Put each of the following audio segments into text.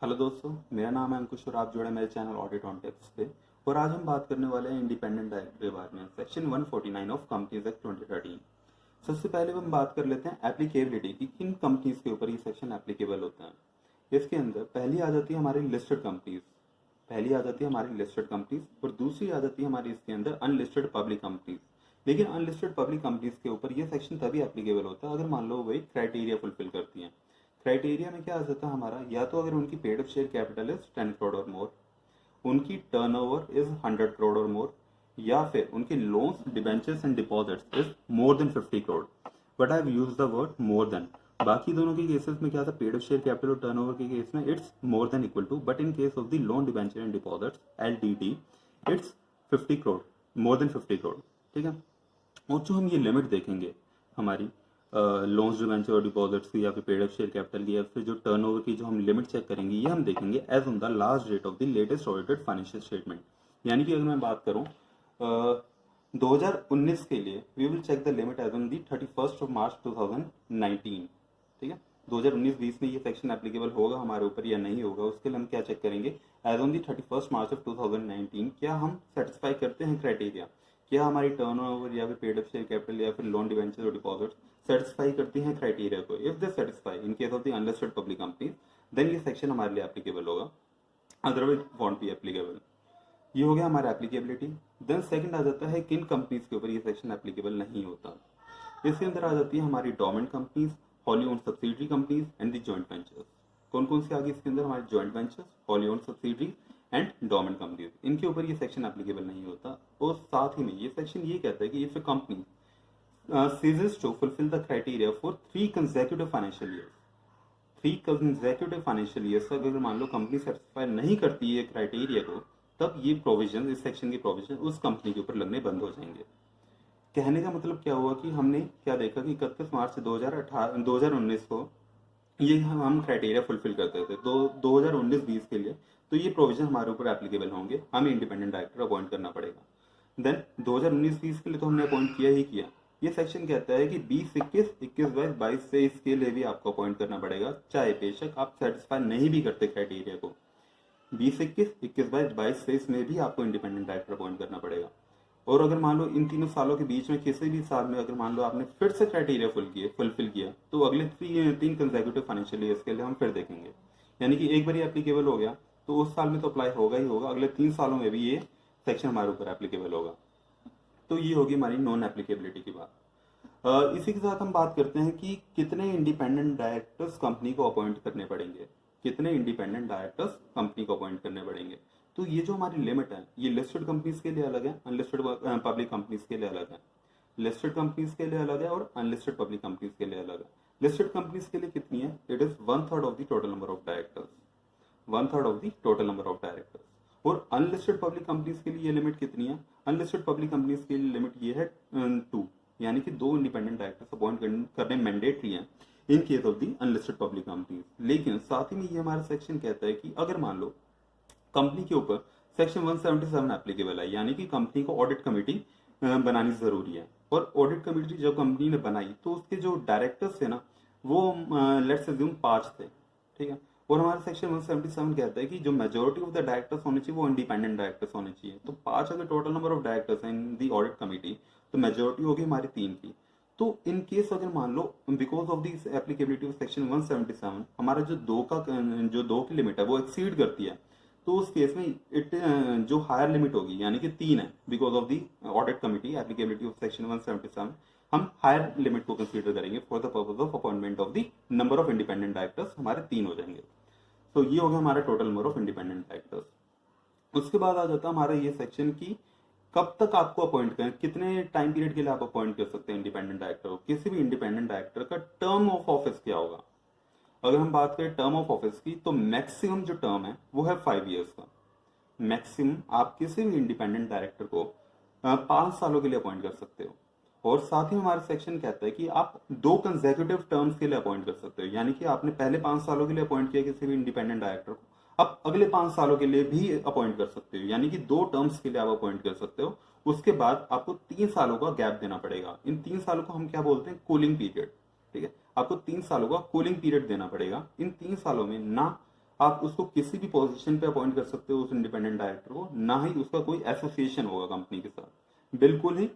Hello दोस्तों, मेरा नाम है अंकुश और आप जुड़े मेरे चैनल ऑडिट ऑन टिप्स पे। और आज हम बात करने वाले हैं इंडिपेंडेंट डायरेक्टर के बारे में, सेक्शन 149 ऑफ कंपनीज एक्ट 2013। सबसे पहले हम बात कर लेते हैं एप्लीकेबिलिटी की, किन कंपनीज के ऊपर ये सेक्शन एप्लीकेबल होता है। इसके अंदर पहली आ जाती है हमारी लिस्टेड कंपनीज, और दूसरी आ जाती है हमारी इसके अंदर अनलिस्टेड पब्लिक कंपनीज। लेकिन अनलिस्टेड पब्लिक कंपनीज के ऊपर ये सेक्शन तभी एप्लीकेबल होता है अगर मान लो वही क्राइटेरिया फुलफिल करती हैं। क्राइटेरिया में क्या आ जाता है हमारा, या तो अगर उनकी paid up share capital is 10 crore और मोर, उनकी टर्नओवर इज 100 करोड़ और मोर, या फिर उनके loans debentures and deposits is more than 50 crore. But I have used the word more than. बाकी दोनों के केसेस में क्या था, पेड अप शेयर कैपिटल और टर्नओवर के केस में it's more than equal to, but in case of the loan debenture and deposits LDD it's 50 crore, more than 50 crore. ठीक है। और जो हम ये लिमिट देखेंगे हमारी लोन्स डिबेंचर और डिपॉजिट्स की, या फिर पेड अप शेयर कैपिटल की, या फिर जो टर्नओवर की जो हम लिमिट चेक करेंगे, ये हम देखेंगे as on the last date of the latest audited financial statement. यानी कि अगर मैं बात करूं 2019 के लिए, we will check the limit as on the 31 of March 2019। ठीक है। 2019-20 में ये सेक्शन एप्लीकेबल होगा हमारे ऊपर या नहीं होगा, उसके लिए हम क्या चेक करेंगे, as on the 31 March of 2019 क्या हम सेटिस्फाई करते हैं क्राइटेरिया, क्या हमारी टर्नओवर या फिर पेड अप शेयर कैपिटल या फिर लोन डिवेंचर और डिपॉजिट सेटिस्फाई करती हैं क्राइटेरिया को। If they satisfy in case of the unlisted public companies, then ये सेक्शन हमारे लिए एप्लीकेबल होगा, अदरवाइज वॉन्ट बी एप्लीकेबल। ये हो गया हमारा एप्लीकेबिलिटी। देन सेकंड आ जाता है किन कंपनीज के ऊपर ये सेक्शन एप्लीकेबल नहीं होता। इसके अंदर आ जाती है हमारी dormant companies, wholly owned subsidiary companies and the joint ventures. कौन कौन से आगे इसके अंदर, हमारे joint ventures, wholly owned subsidiary and dormant companies, इनके ऊपर ये सेक्शन एप्लीकेबल नहीं होता। और साथ ही में ये सेक्शन ये कहता है कि if A company ceases to fulfill the criteria for 3 consecutive financial years, 3 consecutive financial years अगर मान लो कंपनी सेटिस्फाई नहीं करती है क्राइटेरिया को, तब ये प्रोविजन, इस सेक्शन के प्रोविजन उस कंपनी के ऊपर लगने बंद हो जाएंगे। कहने का मतलब क्या हुआ कि हमने क्या देखा कि 31 मार्च 2019 को ये हम क्राइटेरिया फुलफिल करते थे, तो 2019-20 के लिए तो ये प्रोविजन हमारे ऊपर एप्लीकेबल होंगे, हमें इंडिपेंडेंट डायरेक्टर अपॉइंट करना पड़ेगा। देन 2019-20 के लिए तो हमने अपॉइंट किया ही किया। ये सेक्शन कहता है कि 20-21, 21-22 से इसके लिए भी आपको अपॉइंट करना पड़ेगा, चाहे बेशक आप सेटिस्फाई नहीं भी करते क्राइटेरिया को। 20-21, 21-22 से इसमें भी आपको इंडिपेंडेंट डायरेक्टर अपॉइंट करना पड़ेगा। और अगर मान लो इन तीनों सालों के बीच में किसी भी साल में अगर मान लो आपने फिर से क्राइटेरिया फुलफिल किया, तो अगले तीन कंसेक्यूटिव फाइनेंशियल ईयर्स के लिए हम फिर देखेंगे। यानी कि एक बार ये एप्लीकेबल हो गया तो उस साल में तो अप्लाई होगा ही होगा, अगले 3 सालों में भी ये सेक्शन हमारे ऊपर एप्लीकेबल होगा। तो ये होगी हमारी नॉन एप्लीकेबिलिटी की बात। इसी के साथ हम बात करते हैं कि कितने इंडिपेंडेंट डायरेक्टर्स कंपनी को अपॉइंट करने पड़ेंगे, कितने इंडिपेंडेंट डायरेक्टर्स कंपनी को अपॉइंट करने पड़ेंगे। तो ये जो हमारी लिमिट है, ये लिस्टेड कंपनीज के लिए अलग है, अनलिस्टेड पब्लिक कंपनीज के लिए अलग है। लिस्टेड कंपनीज के लिए अलग है और अनलिस्टेड पब्लिक कंपनीज के लिए अलग है। लिस्टेड कंपनीज के लिए कितनी है, it is 1/3 of the total number of directors, 1/3 of the total number of directors. और अनलिस्टेड पब्लिक कंपनीज के लिए ये लिमिट कितनी है, अनलिस्टेड पब्लिक कंपनीज के लिए लिमिट ये है 2, यानी कि 2 इंडिपेंडेंट डायरेक्टर्स अपॉइंट करने मैंडेटरी हैं इन case of the unlisted public companies. लेकिन साथ ही में ये हमारा सेक्शन कहता है कि अगर मान लो कंपनी के ऊपर सेक्शन 177 एप्लीकेबल है, यानी कि कंपनी को ऑडिट कमेटी बनानी जरूरी है। और ऑडिट कमेटी जब कंपनी ने बनाई तो उसके जो डायरेक्टर्स थे ना, वो लेट्स अज्यूम 5 थे। ठीक है। और हमारा सेक्शन 177 कहता है कि जो मेजोरिटी ऑफ द डायरेक्टर्स होने चाहिए वो इंडिपेंडेंट डायरेक्टर्स होने चाहिए। तो 5 अगर टोटल नंबर ऑफ डायरेक्टर्स हैं इन दी ऑडिट कमेटी, तो मेजोरिटी होगी हमारी 3 की। तो इन केस अगर मान लो because of this applicability of section 177 हमारा जो 2 की लिमिट है वो एक्सीड करती है, तो उस केस में इट जो हायर लिमिट होगी, यानी कि 3 है, because of the audit committee applicability of section 177, हम हायर लिमिट को कंसीडर करेंगे for the purpose of appointment of the number of independent directors, हमारे 3 हो जाएंगे। तो ये हो गया हमारा total number of independent directors. उसके बाद आ जाता है हमारा ये सेक्शन की कब तक आपको अपॉइंट करें, कितने टाइम पीरियड के लिए आप अपॉइंट कर सकते हैं इंडिपेंडेंट डायरेक्टर को। किसी भी इंडिपेंडेंट डायरेक्टर का टर्म ऑफ ऑफिस क्या होगा। अगर हम बात करें टर्म ऑफ ऑफिस की, तो मैक्सिमम जो टर्म है वो है 5 ईयर्स का। मैक्सिमम आप किसी भी इंडिपेंडेंट डायरेक्टर को 5 सालों के लिए अपॉइंट कर सकते हो। और साथ ही हमारा सेक्शन कहता है कि आप 2 कंसेक्यूटिव टर्म्स के लिए अपॉइंट कर सकते हो, यानी कि आपने पहले 5 सालों के लिए अपॉइंट किया किसी भी इंडिपेंडेंट डायरेक्टर को, आप अगले 5 सालों के लिए भी अपॉइंट कर सकते हो, यानी कि 2 टर्म्स के लिए आप अपॉइंट कर सकते हो। उसके बाद आपको 3 सालों का गैप देना पड़ेगा। इन 3 सालों को हम क्या बोलते हैं, कूलिंग पीरियड। ठीक है। आपको 3 सालों का कूलिंग पीरियड देना पड़ेगा। इन 3 सालों में ना आप उसको किसी भी पोजीशन पे अपॉइंट कर सकते हो उस इंडिपेंडेंट डायरेक्टर को, ना ही उसका कोई एसोसिएशन होगा कंपनी के साथ, बिल्कुल ही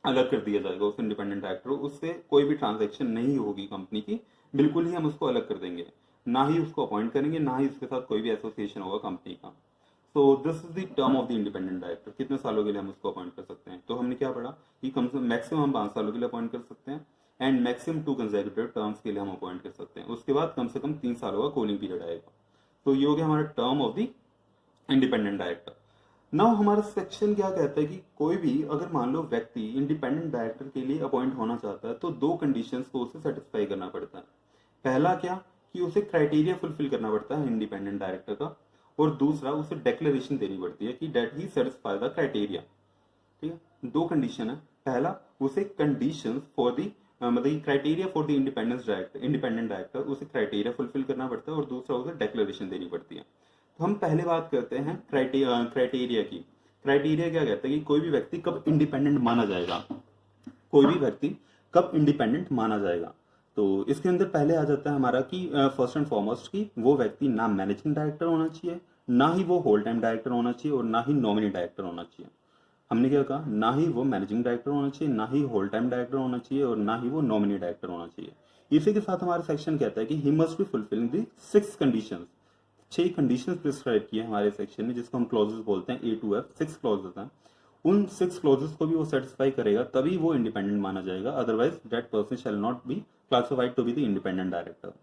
अलग कर दिया जाएगा उस इंडिपेंडेंट डायरेक्टर को, उससे कोई भी ट्रांजैक्शन नहीं होगी कंपनी की, बिल्कुल ही हम उसको अलग कर देंगे, ना ही उसको अपॉइंट करेंगे, ना ही उसके साथ कोई भी एसोसिएशन होगा कंपनी का। सो this is the term of the independent director, कितने सालों के लिए हम उसको अपॉइंट कर सकते हैं। तो हमने क्या पढ़ा कि कम से मैक्सिमम हम 5 सालों के लिए अपॉइंट कर सकते हैं एंड मैक्सिमम 2 कंसेक्यूटिव टर्म्स के लिए हम अपॉइंट कर सकते हैं, उसके बाद कम से कम 3 सालों का कूलिंग पीरियड आएगा। तो ये हो गया हमारा term of the independent director. Now हमारा सेक्शन क्या कहता है कि कोई भी अगर मान लो व्यक्ति इंडिपेंडेंट डायरेक्टर के लिए अपॉइंट होना चाहता है तो 2 कंडीशंस को उसे सेटिस्फाई करना पड़ता है। पहला क्या कि उसे क्राइटेरिया फुलफिल करना पड़ता है इंडिपेंडेंट डायरेक्टर का, और दूसरा उसे डेक्लेरेशन देनी पड़ती है कि that he satisfy the criteria. ठीक है, 2 कंडीशन है। पहला उसे कंडीशंस फॉर द मतलब criteria for the independent director, उसे क्राइटेरिया फुलफिल करना पड़ता है, और दूसरा उसे डेक्लेरेशन देनी पड़ती है। तो हम पहले बात करते हैं क्राइटेरिया की। क्राइटेरिया क्या कहता है कि कोई भी व्यक्ति कब इंडिपेंडेंट माना जाएगा, कोई भी व्यक्ति कब इंडिपेंडेंट माना जाएगा। तो इसके अंदर पहले आ जाता है हमारा कि फर्स्ट एंड फॉरमोस्ट कि वो व्यक्ति ना मैनेजिंग डायरेक्टर होना चाहिए, ना ही वो होल टाइम डायरेक्टर होना चाहिए, और ना ही नॉमिनी डायरेक्टर होना चाहिए। हमने क्या कहा, ना ही वो मैनेजिंग डायरेक्टर होना चाहिए, ना ही होल टाइम डायरेक्टर होना चाहिए, और ना ही वो नॉमिनी डायरेक्टर होना चाहिए। इसी के साथ हमारा सेक्शन कहता है कि he must B fulfilling the 6 conditions. 6 conditions prescribe किए हमारे सेक्शन में, जिसको हम क्लॉजेस बोलते हैं A to F, 6 क्लॉजेस हैं। उन 6 क्लॉजेस को भी वो सेटिस्फाई करेगा तभी वो इंडिपेंडेंट माना जाएगा, otherwise that person shall not be classified to be the independent director.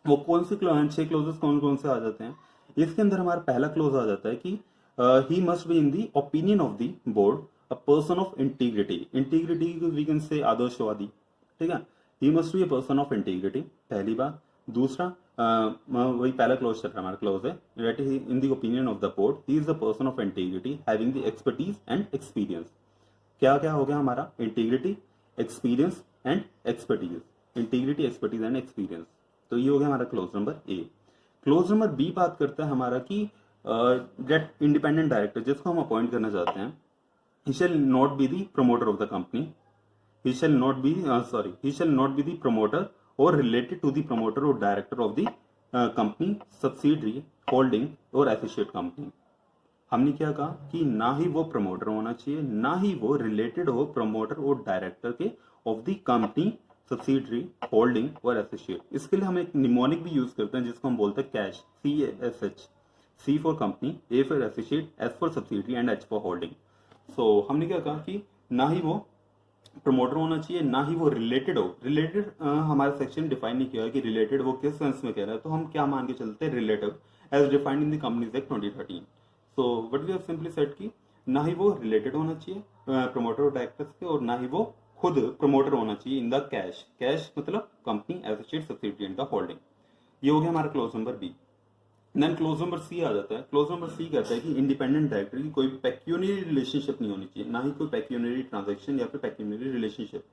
वो कौन से 6 क्लॉजेस कौन कौन से आ जाते हैं। इसके अंदर हमारा पहला क्लॉज आ जाता है कि he must be in the opinion of the board a person of integrity. Integrity we can say आदर्शवादी। ठीक है, he must be a person of integrity, पहली बात। दूसरा वही पहला क्लॉज चल रहा है हमारा क्लॉज है, that he in the opinion of the board he is the person of integrity having the expertise and experience. क्या क्या हो गया हमारा, integrity, experience and expertise. Integrity, expertise and experience, तो ये हो गया हमारा close number A. Clause number B बात करता है हमारा कि डेट इंडिपेंडेंट डायरेक्टर जिसको हम अपॉइंट करना चाहते हैं, he shall not be the promoter of the company, he shall not be he shall not be the promoter or related to the promoter or director of the company, subsidiary, holding और associate company। हमने क्या कहा कि ना ही वो promoter होना चाहिए, ना ही वो रिलेटेड हो प्रमोटर और डायरेक्टर के of the company, subsidiary, holding और एसोसिएट। इसके लिए हम एक निमोनिक भी यूज करते हैं जिसको हम बोलते हैं cash, CASH। C for company, A for associate, S for subsidiary and H for holding. So हमने क्या कहा कि ना ही वो प्रमोटर होना चाहिए, ना ही वो रिलेटेड हो। रिलेटेड हमारा सेक्शन डिफाइन नहीं किया कि रिलेटेड वो किस सेंस में कह रहा है, तो हम क्या मान के चलते हैं, relative as defined in the companies act 2013। So what we have simply said कि ना ही वो रिलेटेड होना चाहिए प्रमोटर और डायरेक्टर्स के, और ना ही वो खुद प्रमोटर होना चाहिए इन द कैश। कैश मतलब company, associate, subsidiary and the holding. ये हो गया हमारा close number B. Then close number C आ जाता है। क्लोज नंबर सी कहता है कि इंडिपेंडेंट डायरेक्टर की कोई पेक्यूनियरी रिलेशनशिप नहीं होनी चाहिए, ना ही कोई पेक्यूनियरी ट्रांजैक्शन या फिर पेक्यूनियरी रिलेशनशिप।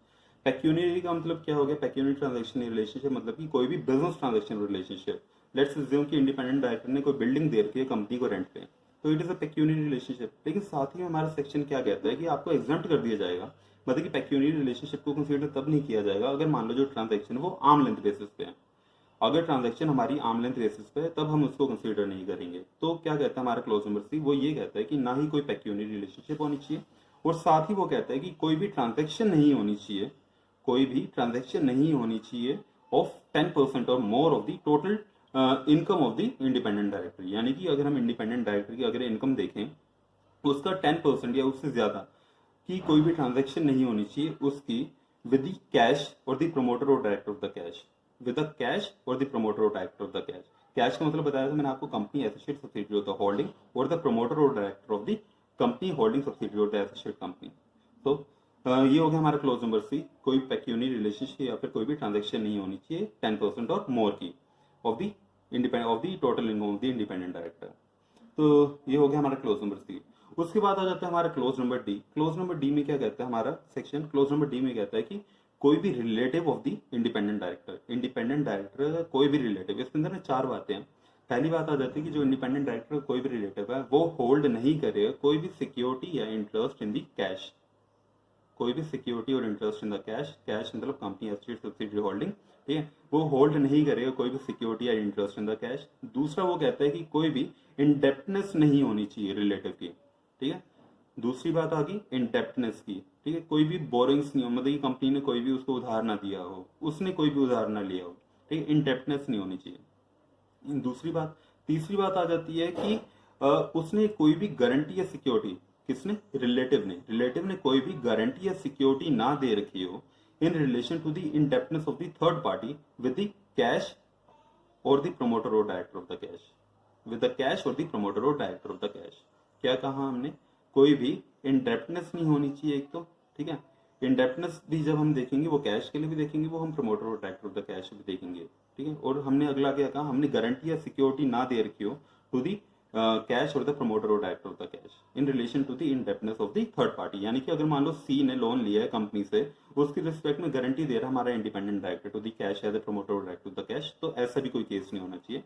पेक्यूनियरी का मतलब क्या हो गया, पेक्यूनियरी ट्रांजैक्शन रिलेशनशिप मतलब कि कोई भी business transaction relationship. Let's assume कि इंडिपेंडेंट डायरेक्टर ने कोई बिल्डिंग दे रखी है कंपनी को रेंट पे, तो इट इज अ पेक्यूनियरी रिलेशनशिप। लेकिन साथ ही हमारा सेक्शन क्या कहता है कि आपको एग्जम्प्ट कर दिया जाएगा, मतलब कि पेक्यूनियरी रिलेशनशिप को कंसीडर तब नहीं किया जाएगा अगर मान लो जो ट्रांजैक्शन वो आर्म लेंथ बेसिस पे है। अगर ट्रांजैक्शन हमारी आर्म लेंथ बेसिस पे है तब हम उसको कंसीडर नहीं करेंगे। तो क्या कहता है हमारा क्लोज नंबर सी, वो ये कहता है कि ना ही कोई पेक्यूनियरी रिलेशनशिप होनी चाहिए, और साथ ही वो कहता है कि कोई भी ट्रांजैक्शन नहीं होनी चाहिए, कोई भी ट्रांजैक्शन नहीं होनी चाहिए of 10% or more of the total income of the independent director. यानी कि अगर हम इंडिपेंडेंट डायरेक्टर की अगर इनकम देखें उसका 10% या उससे ज्यादा की कोई भी ट्रांजैक्शन नहीं होनी चाहिए उसकी विद द कैश और द प्रमोटर और director of the cash, with the cash और द प्रमोटर और director of the cash. Cash का मतलब बताया था मैंने आपको, company, associate, subsidiary of the holding, और द प्रमोटर और director of the company, holding, subsidiary of the associate company. तो ये हो गया हमारा क्लोज नंबर सी, कोई पेक्यूनियरी रिलेशनशिप या फिर कोई भी ट्रांजैक्शन नहीं होनी चाहिए 10% और मोर की of the total income of the independent director. तो ये हो गया हमारा क्लोज नंबर सी। उसके बाद आ जाता है हमारा close number D. Close number D में क्या कहता है हमारा सेक्शन, क्लोज नंबर डी में कहता है कि कोई भी relative of the independent director, independent director का कोई भी रिलेटिव। इसके अंदर 4 बातें हैं। पहली बात आ जाती है कि जो इंडिपेंडेंट डायरेक्टर कोई भी रिलेटिव है वो होल्ड नहीं करेगा कोई भी सिक्योरिटी या इंटरेस्ट इन द कैश, कोई भी सिक्योरिटी और interest in the cash. Cash मतलब कंपनी, एसोसिएट, सब्सिडियरी, होल्डिंग, ठीक है, वो होल्ड नहीं करेगा कोई भी सिक्योरिटी या इंटरेस्ट इन द कैश। दूसरा वो कहता है कि कोई भी इंडेप्टनेस नहीं होनी चाहिए रिलेटिव की, ठीक है। दूसरी बात आ गई इंडेप्टनेस की, ठीक है, कोई भी बोरिंग्स नहीं हो, मतलब कि कंपनी ने कोई भी उसको उधार ना दिया हो, उसने कोई भी उधार ना लिया हो, ठीक है, इंडेप्टनेस नहीं होनी चाहिए। दूसरी बात, तीसरी बात आ जाती है कि उसने कोई भी गारंटी या सिक्योरिटी, किसने, रिलेटिव ने कोई भी गारंटी या सिक्योरिटी ना दे रखी हो in relation to the indebtedness of the third party with the cash और द प्रमोटर और director of the cash, with the cash और द प्रमोटर और डायरेक्टर ऑफ द कैश। क्या कहा हमने, कोई भी इंडेप्टनेस नहीं होनी चाहिए एक तो, ठीक है। इंडेप्टनेस भी जब हम देखेंगे वो कैश के लिए भी देखेंगे, वो हम प्रमोटर और डायरेक्टर ऑफ द कैश भी देखेंगे, ठीक है। और हमने अगला क्या कहा, हमने गारंटी या सिक्योरिटी ना दे रखी हो टू दी कैश और द प्रमोटर और director of the cash in relation to the indebtedness of the third party. यानी कि अगर मान लो सी ने लोन लिया है कंपनी से, उसकी रिस्पेक्ट में गारंटी दे रहा है हमारा independent director to the cash या द प्रमोटर और डायरेक्टर ऑफ द कैश, तो ऐसा भी कोई केस नहीं होना चाहिए।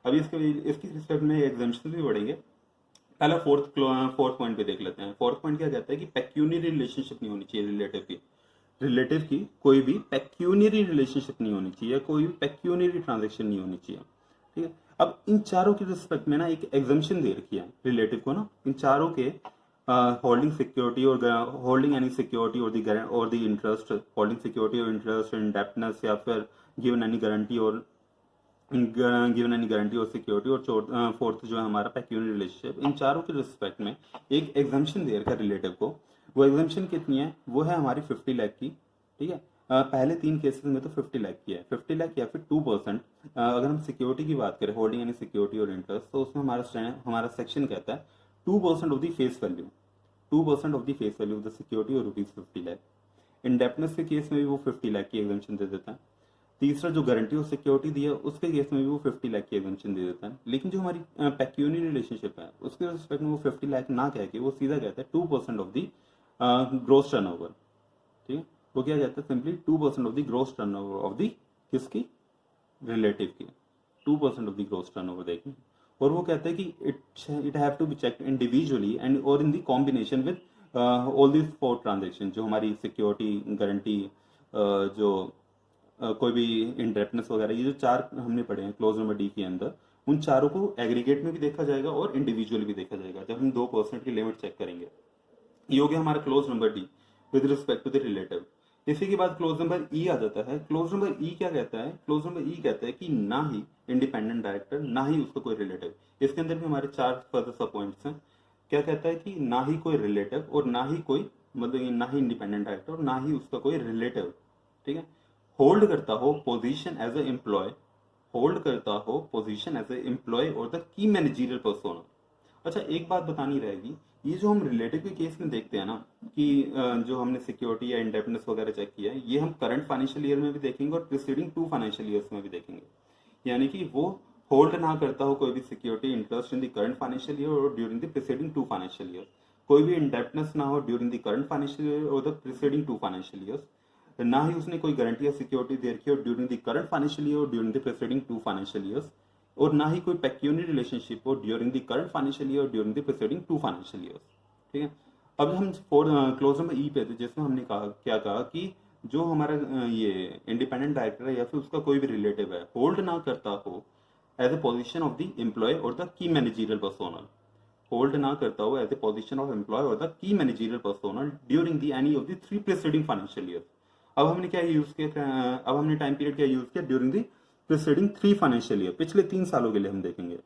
अभी इसकी रिस्पेक्ट में एग्जाम्पशन भी बढ़ेंगे। पहला फोर्थ पॉइंट पे देख लेते हैं। फोर्थ पॉइंट क्या कहता है कि पेक्यूनियरी रिलेशनशिप नहीं होनी चाहिए रिलेटिव की कोई भी पेक्यूनियरी रिलेशनशिप नहीं होनी चाहिए, कोई भी पेक्यूनियरी ट्रांजेक्शन नहीं होनी चाहिए, ठीक है। अब इन चारों की रिस्पेक्ट में ना एक एग्जम्पशन दे रखी है रिलेटिव को ना, इन चारों के होल्डिंग सिक्योरिटी और होल्डिंग एनी सिक्योरिटी और द इंटरेस्ट, होल्डिंग सिक्योरिटी और इंटरेस्ट, इंडेप्टनेस या फिर गिवन एनी गारंटी और सिक्योरिटी, और फोर्थ जो है हमारा पेक्यूनियरी रिलेशनशिप। इन चारों के रिस्पेक्ट में एक एग्जम्पशन दे रखा है रिलेटिव को। वो एग्जम्पशन कितनी है, वो है हमारी 50 लाख की, ठीक है। पहले तीन केसेस में तो 50 लाख की है, 50 लाख या फिर 2%। अगर हम सिक्योरिटी की बात करें, होल्डिंग यानी सिक्योरिटी और इंटरेस्ट, तो उसमें हमारा सेक्शन कहता है 2% of the face value, 2% of the face value of the security और ₹50 लाख। इंडेप्टनेस के केस में भी वो 50 लाख की एग्जम्पशन दे देता है। तीसरा जो गारंटी और सिक्योरिटी दी है उसके केस में भी वो 50 लाख की एग्जम्पशन दे देता है। लेकिन जो हमारी पेक्यूनियरी रिलेशनशिप है उसके रिस्पेक्ट में वो 50 लाख ना कह के वो सीधा कहता है 2% ऑफ द ग्रोस टर्नओवर, ठीक है। वो क्या कहता है, simply 2% of the gross turnover of the किसकी, रिलेटिव की, 2% ऑफ द ग्रोस टर्नओवर देखें। और वो कहता है कि it have to be checked individually and or in the combination with all this 4 transaction, जो हमारी सिक्योरिटी, गारंटी, जो कोई भी इंडेप्टनेस वगैरह, ये जो 4 हमने पढ़े हैं क्लोज नंबर डी के अंदर, उन चारों को एग्रीगेट में भी देखा जाएगा और इंडिविजुअली भी देखा जाएगा जब हम 2% की लिमिट चेक करेंगे। ये हो गया हमारा close number D with respect to the relative. इसी के बाद क्लोज नंबर ई आ जाता है। क्लोज नंबर ई क्या कहता है, क्लोज नंबर ई कहता है कि ना ही इंडिपेंडेंट डायरेक्टर, ना ही उसका कोई रिलेटिव। इसके अंदर भी हमारे 4 फर्दर सब पॉइंट्स हैं। क्या कहता है कि ना ही कोई रिलेटिव और ना ही कोई, मतलब ना ही इंडिपेंडेंट डायरेक्टर और ना ही उसका कोई रिलेटिव, ठीक है, होल्ड करता हो position as a employee, hold करता हो पोजीशन एज ए एम्प्लॉय और द की मैनेजरियल पर्सोना। अच्छा, एक बात बतानी रहेगी, ये जो हम रिलेटिव के केस में देखते हैं ना कि जो हमने सिक्योरिटी या इंडेप्टनेस वगैरह चेक किया है, ये हम करंट फाइनेंशियल ईयर में भी देखेंगे और प्रीसीडिंग 2 फाइनेंशियल ईयर्स में भी देखेंगे। यानी कि वो होल्ड ना करता हो कोई भी security interest in the current financial year or during the preceding 2 financial year, कोई भी इंडेप्टनेस ना हो during the current financial year or the preceding 2 financial years, ना ही उसने कोई गारंटी या सिक्योरिटी दे रखी हो during the current financial year or during the preceding 2 financial years, और ना ही कोई पेक्यूनियरी रिलेशनशिप हो during the current financial year or during the preceding 2 financial years, ठीक है। अब हम क्लोज नंबर ई पे थे, जिसमें हमने कहा कि जो हमारा ये इंडिपेंडेंट डायरेक्टर है या फिर उसका कोई भी रिलेटिव है, होल्ड ना करता हो as a position of the employ और the key managerial personnel, hold ना करता हो as a position of employ और the key managerial personnel during the any of the 3 preceding financial year. अब हमने क्या यूज किया, अब हमने टाइम पीरियड क्या यूज किया, during the preceding 3 financial year, पिछले 3 सालों के लिए हम देखेंगे।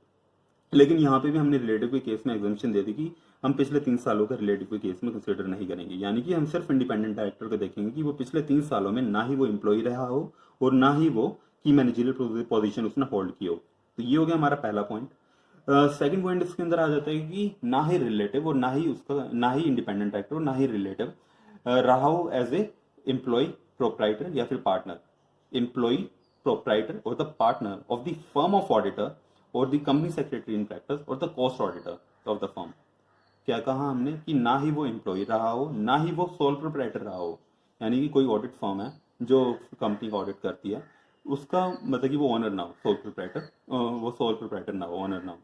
लेकिन यहाँ पे भी हमने रिलेटिव के केस में एग्जाम्पशन दे दी कि हम पिछले 3 सालों का रिलेटिव के केस में कंसिडर नहीं करेंगे। यानी कि हम सिर्फ इंडिपेंडेंट डायरेक्टर को देखेंगे कि वो पिछले 3 सालों में ना ही वो एम्प्लॉय रहा हो और ना ही वो की मैनेजरियल पोजीशन उसने होल्ड की हो। तो ये हो गया हमारा पहला पॉइंट। सेकंड पॉइंट इसके अंदर आ जाता है कि ना ही रिलेटिव और ना ही उसका, ना ही इंडिपेंडेंट डायरेक्टर और ना ही रिलेटिव रहा हो एज ए एम्प्लॉय, प्रोप्राइटर या फिर partner, employ, proprietor or the partner of the firm of auditor or the company secretary in practice और the cost auditor of the firm. क्या कहा हमने कि ना ही वो एम्प्लॉय रहा हो, ना ही वो सोल प्रोप्राइटर रहा हो, यानी कि कोई ऑडिट फर्म है जो कंपनी का ऑडिट करती है, उसका मतलब कि वो ओनर ना हो, सोल प्रोप्राइटर, वो सोल प्रोप्राइटर ना हो, ओनर ना हो,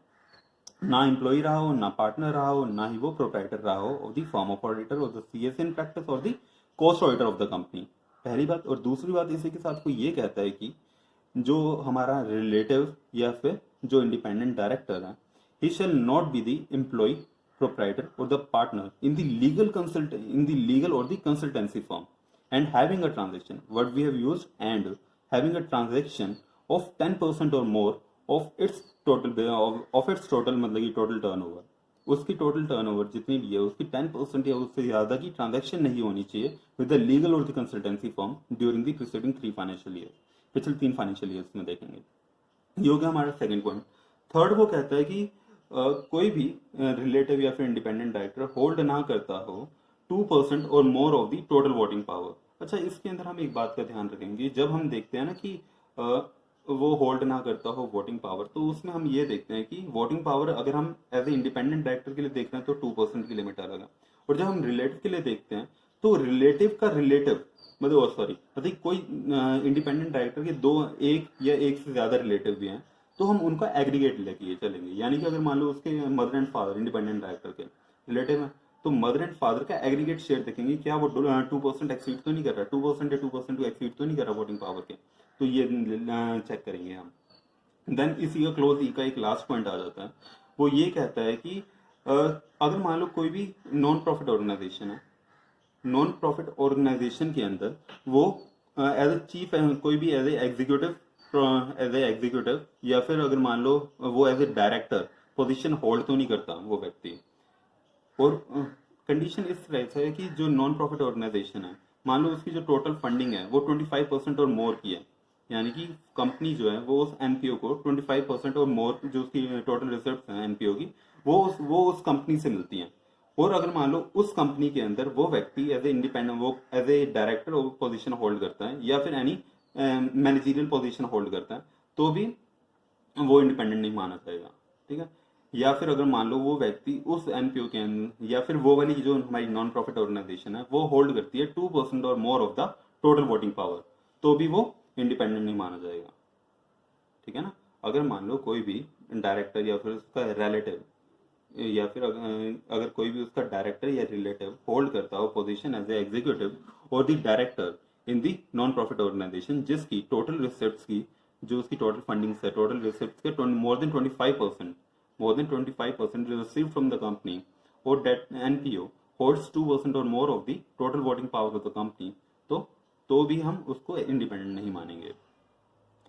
ना एम्प्लॉय रहा हो, ना पार्टनर रहा हो, ना ही वो प्रोप्राइटर रहा हो of the firm of auditor or the CS in practice और the cost auditor of the company. पहली बात। और दूसरी बात इसी के साथ वो ये कहता है कि जो हमारा रिलेटिव या फिर जो इंडिपेंडेंट डायरेक्टर है, he shall not be the employ, proprietor or the partner in the legal और the consultancy firm and having a transaction what we have used and having a transaction of 10% or more of its total मतलब कि total turnover, उसकी total turnover जितनी भी है उसकी 10% या उससे ज्यादा की ट्रांजैक्शन नहीं होनी चाहिए विद द लीगल और the consultancy firm during the preceding 3 financial year, पिछले 3 फाइनेंशियल ईयर्स में देखेंगे। ये हो गया हमारा सेकंड पॉइंट। थर्ड वो कहता है कि कोई भी रिलेटिव या फिर इंडिपेंडेंट डायरेक्टर होल्ड ना करता हो 2% और more of the total voting power. अच्छा, इसके अंदर हम एक बात का ध्यान रखेंगे, जब हम देखते हैं ना कि वो होल्ड ना करता हो वोटिंग पावर, तो उसमें हम ये देखते हैं कि वोटिंग पावर अगर हम एज ए इंडिपेंडेंट डायरेक्टर के लिए देख रहे हैं तो 2% की लिमिट अलग है, और जब हम रिलेटिव के लिए देखते हैं तो रिलेटिव का रिलेटिव मतलब सॉरी मतलब कोई इंडिपेंडेंट डायरेक्टर के दो, एक या एक से ज्यादा रिलेटिव भी हैं, तो हम उनका एग्रीगेट लेके चलेंगे। यानी कि अगर मान लो उसके mother and father independent director के रिलेटिव है, तो मदर एंड फादर का एग्रीगेट शेयर देखेंगे, क्या वो 2% एक्सीड तो नहीं कर रहा, 2% या 2% एक्सीड तो नहीं कर रहा वोटिंग पावर के, तो ये चेक करेंगे हम। देन इसी का क्लोज ई का एक लास्ट पॉइंट आ जाता है, वो ये कहता है कि अगर मान लो कोई भी नॉन प्रॉफिट ऑर्गेनाइजेशन है, नॉन प्रॉफिट ऑर्गेनाइजेशन के अंदर वो एज ए चीफ, कोई भी एज ए एग्जीक्यूटिव या फिर अगर मान लो वो as a director position hold तो नहीं करता वो व्यक्ति। और कंडीशन इस तरह से है कि जो नॉन प्रॉफिट ऑर्गेनाइजेशन है, मान लो उसकी जो टोटल फंडिंग है वो 25% और मोर की है, यानी कि कंपनी जो है वो उस एनपीओ को 25% और मोर जो उसकी टोटल रिजर्व है एनपीओ की, वो उस कंपनी से मिलती हैं। और अगर मान लो उस कंपनी के अंदर वो व्यक्ति एज ए इंडिपेंडेंट, वो as a director position hold करता है या फिर एनी मैनेजरियल पोजीशन होल्ड करता है, तो भी वो इंडिपेंडेंट नहीं माना जाएगा। ठीक है। या फिर अगर मान लो वो व्यक्ति उस एनपीओ के अंदर या फिर वो वाली जो हमारी नॉन प्रॉफिट ऑर्गेनाइजेशन है वो होल्ड करती है 2% और more of the total voting power, तो भी वो इंडिपेंडेंट नहीं माना जाएगा। ठीक है ना। अगर मान लो कोई भी डायरेक्टर या फिर उसका रिलेटिव या फिर अगर कोई भी उसका डायरेक्टर या रिलेटिव होल्ड करता हो पोजीशन एज ए एग्जीक्यूटिव और the director in the non profit organisation जिसकी टोटल रिसिप्ट्स की, जो उसकी टोटल फंडिंग है, टोटल रिसिप्ट्स के more than 25% receive from the company, और दैट एनपीओ होल्ड्स 2% और more of the total voting power of the company, तो भी हम उसको इंडिपेंडेंट नहीं मानेंगे।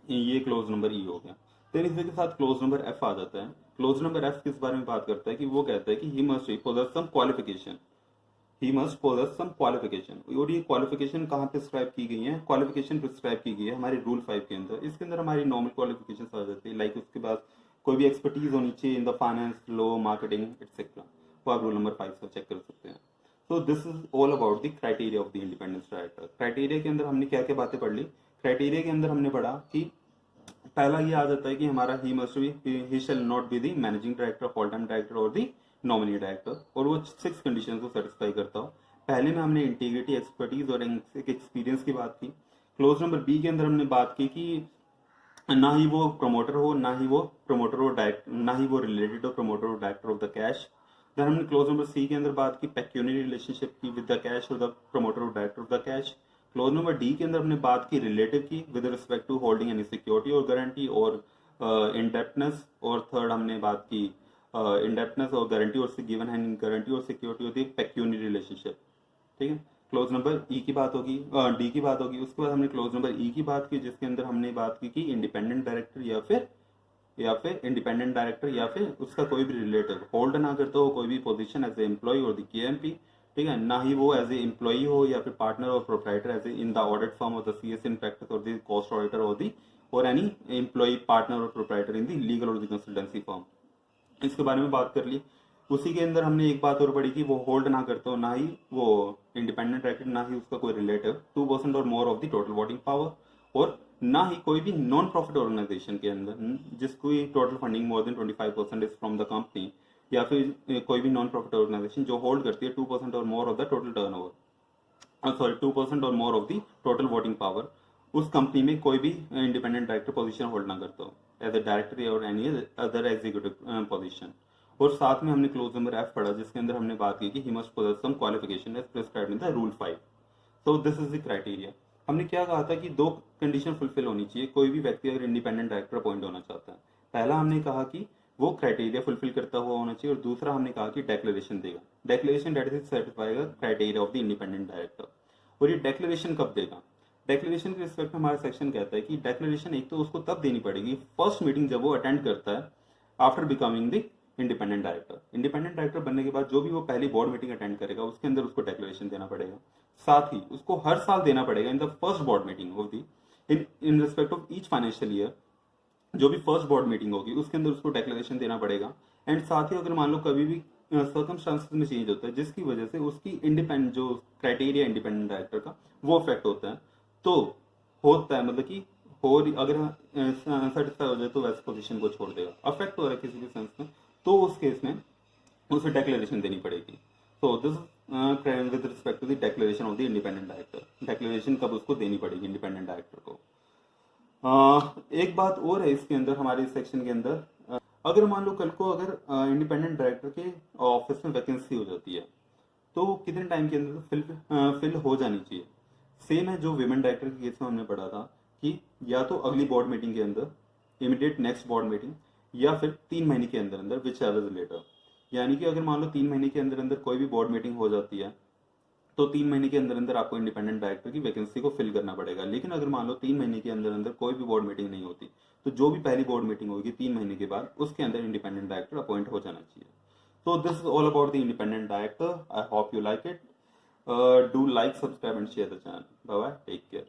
ये क्लोज नंबर ई हो गया। फिर इसी के साथ क्लोज नंबर एफ आ जाता है। क्लोज नंबर एफ किस बारे में बात करता है कि वो कहता है कि he must possess some qualification, he must possess some qualification. और ये क्वालिफिकेशन कहाँ प्रिस्क्राइब की गई है? क्वालिफिकेशन प्रिस्क्राइब की गई है हमारे रूल 5 के अंदर। इसके अंदर हमारी नॉर्मल क्वालिफिकेशन आ जाती है, लाइक उसके बाद कोई भी एक्सपर्टीज होनी चाहिए in the finance, law, marketing etcetera, वो आप रूल नंबर 5 से चेक कर सकते हैं। तो this is all about the criteria of the independence director. Criteria के अंदर हमने क्या क्या बातें पढ़ ली? क्राइटेरिया के अंदर हमने पढ़ा कि पहला ये आ जाता है कि हमारा ही must B, he shall not be the managing director, full time director और दी नॉमिनी डायरेक्टर, और वो 6 कंडीशन को सेटिस्फाई करता हो। पहले में हमने इंटीग्रिटी, एक्सपर्टीज और एक्सपीरियंस की बात की। क्लोज नंबर बी के अंदर हमने बात की कि ना ही वो प्रमोटर हो, ना ही वो रिलेटेड हो प्रमोटर और director of the cash. Then हमने क्लोज नंबर सी के अंदर बात की पेक्यूनियरी रिलेशनशिप की विद द कैश और द प्रमोटर और director of the cash. Clause number D के अंदर हमने बात की रिलेटिव की with respect to holding any security और गारंटी और इंडेप्टनेस। और थर्ड हमने बात की इंडेप्टनेस और गारंटी और गिवन हैंड गारंटी और सिक्योरिटी होती है पेक्यूनियरी रिलेशनशिप। ठीक है। क्लोज नंबर ई की बात होगी, डी की बात होगी। उसके बाद हमने क्लोज नंबर ई की बात की जिसके अंदर हमने बात की कि इंडिपेंडेंट डायरेक्टर या फिर इंडिपेंडेंट डायरेक्टर या फिर उसका कोई भी रिलेटिव होल्ड ना करता हो कोई भी पोजीशन एज ए एम्प्लॉय और द केएमपी। ठीक है। ना ही वो एज ए एम्प्लॉय हो या फिर पार्टनर और proprietor as a in the audit firm of the CS in practice और द कॉस्ट ऑडिटर और एनी एम्प्लॉय पार्टनर और प्रोप्राइटर इन द लीगल और द कंसल्टेंसी फर्म। इसके बारे में बात कर ली। उसी के अंदर हमने एक बात और पढ़ी कि वो होल्ड ना करते हो, ना ही वो इंडिपेंडेंट डायरेक्टर, ना ही उसका कोई रिलेटिव 2% और more of the total voting power, और ना ही कोई भी नॉन प्रॉफिट ऑर्गेनाइजेशन के अंदर जिसकी total funding more than 25% is from the company, या फिर कोई भी नॉन प्रॉफिट ऑर्गेनाइजेशन जो होल्ड करती है 2% और more of the total turnover, 2% और more of the total voting power, उस कंपनी में कोई भी इंडिपेंडेंट डायरेक्टर पोजीशन होल्ड ना करता हो एज ए डायरेक्टर और एनी अदर एग्जीक्यूटिव पोजीशन। और साथ में हमने क्लोज नंबर एफ पढ़ा जिसके अंदर हमने बात की कि he must possess some qualification as prescribed in the rule 5। So this is the criteria. हमने क्या कहा था कि दो कंडीशन फुलफिल होनी चाहिए कोई भी व्यक्ति अगर इंडिपेंडेंट डायरेक्टर अपॉइंट होना चाहता है। पहला हमने कहा कि वो क्राइटेरिया फुलफिल करता हुआ होना चाहिए, और दूसरा हमने कहा कि डेक्लेरेशन देगा, डेक्लेरेशन डेट इज सेटिस्फाइगा criteria of the independent director. और ये डेक्लेरेशन कब देगा? डेक्लेरेशन के रिस्पेक्ट में हमारा सेक्शन कहता है कि डेक्लेरेशन एक तो उसको तब देनी पड़ेगी फर्स्ट मीटिंग जब वो अटेंड करता है after becoming the independent director. Independent director बनने के बाद जो भी वो पहली बोर्ड मीटिंग अटेंड करेगा उसके अंदर उसको डेक्लेरेशन देना पड़ेगा। साथ ही उसको हर साल देना पड़ेगा in the first board meeting of the in respect of each financial year. जो भी फर्स्ट बोर्ड मीटिंग होगी उसके अंदर उसको डेक्लेरेशन देना पड़ेगा। एंड साथ ही अगर मान लो कभी भी सर्कमस्टांसेस में चेंज होता है जिसकी वजह से उसकी इंडिपेंडेंट जो क्राइटेरिया इंडिपेंडेंट डायरेक्टर का वो अफेक्ट होता है, तो होता है मतलब कि हो अगर सेटिस्फाई हो जाए तो वैसे पोजीशन को छोड़ देगा। अफेक्ट हो रहा है किसी भी सेंस में तो उस केस में उसे डेक्लेरेशन देनी पड़ेगी। तो this with respect to the declaration of the independent director. Declaration कब उसको देनी पड़ेगी इंडिपेंडेंट डायरेक्टर को। एक बात और है इसके अंदर, हमारे सेक्शन के अंदर अगर मान लो कल को अगर इंडिपेंडेंट डायरेक्टर के ऑफिस में वैकेंसी हो जाती है तो वो कितने टाइम के अंदर फिल हो जानी चाहिए। सेम है जो विमेन डायरेक्टर के केस में हमने पढ़ा था कि या तो अगली बोर्ड मीटिंग के अंदर, इमीडिएट नेक्स्ट बोर्ड मीटिंग, या फिर 3 महीने के अंदर अंदर, विच एवर इज लेटर। यानी कि अगर मान लो 3 महीने के अंदर अंदर कोई भी बोर्ड मीटिंग हो जाती है तो 3 महीने के अंदर अंदर आपको इंडिपेंडेंट डायरेक्टर की वैकेंसी को फिल करना पड़ेगा। लेकिन अगर मान लो 3 महीने के अंदर अंदर कोई भी बोर्ड मीटिंग नहीं होती तो जो भी पहली बोर्ड मीटिंग होगी 3 महीने के बाद उसके अंदर इंडिपेंडेंट डायरेक्टर अपॉइंट हो जाना चाहिए। So this is all about the independent director. I hope you like it. Do like, subscribe and share the channel. Bye bye. Take care.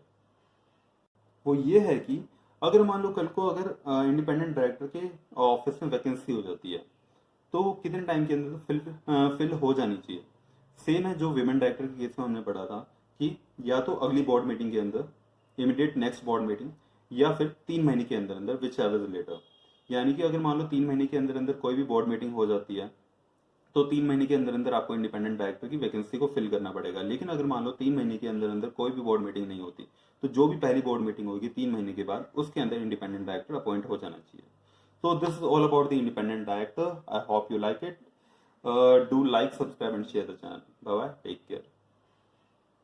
वो ये है कि अगर मान लो कल को अगर इंडिपेंडेंट डायरेक्टर के ऑफिस में वैकेंसी हो जाती है तो कितने टाइम के अंदर फिल हो जानी चाहिए। सेम है जो विमेन डायरेक्टर के केस में हमने पढ़ा था कि या तो अगली बोर्ड मीटिंग के अंदर, इमीडिएट नेक्स्ट बोर्ड मीटिंग, या फिर 3 महीने के अंदर अंदर, विच एवर इज लेटर। यानी कि अगर मान लो 3 महीने के अंदर अंदर कोई भी बोर्ड मीटिंग हो जाती है तो 3 महीने के अंदर अंदर आपको इंडिपेंडेंट डायरेक्टर की वैकेंसी को फिल करना पड़ेगा। लेकिन अगर मान लो 3 महीने के अंदर अंदर कोई भी बोर्ड मीटिंग नहीं होती तो जो भी पहली बोर्ड मीटिंग होगी 3 महीने के बाद उसके अंदर इंडिपेंडेंट डायरेक्टर अपॉइंट हो जाना चाहिए। सो this is all about the independent director. I hope you like it. Do like, subscribe and share the channel. Bye bye. Take care.